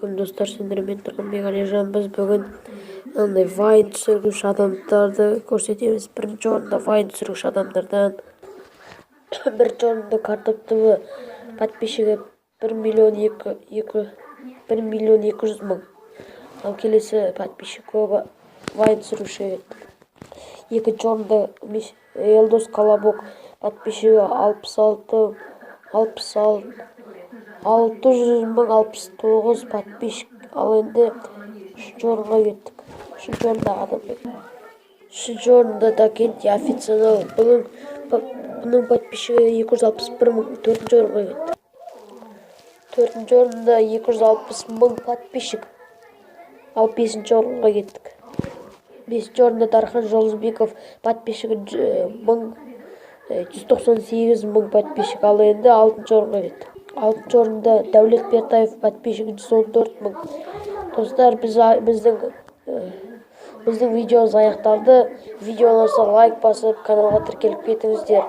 Достар, сендермен Тұрғынбек Әлижан. Біз бүгін андай вайн түсіргіш адамдарды көрсетеміз. Бірінші орында вайн түсіргіш адамдардан бірінші орында Картоп ТВ подписчигі 1.200.000. Ал келесі подписчик вайн түсіруші. Екінші орында Елдос Колобок подписчигі 600.069 подписчик. Ал енді үшінші орынға кеттік. Үшінші орында Адамбек. Үшінші орында Дакенти официал. Бұның подписчигі 261.000. Төртінші орынға кеттік. Төртінші орында 260.000 подписчик. Ал бесінші орынға кеттік. Бесінші орында Дархан Жолдызбеков подписчигі 198.000 подписчик. Ал енді алтыншы орынға кеттік. Алтыншы орында Дәулет Бертаев подписчигі 114.000. Достар, біздің видеомыз аяқталды. Видео ұнаса лайк басып, каналға тіркеліп кетіңіздер.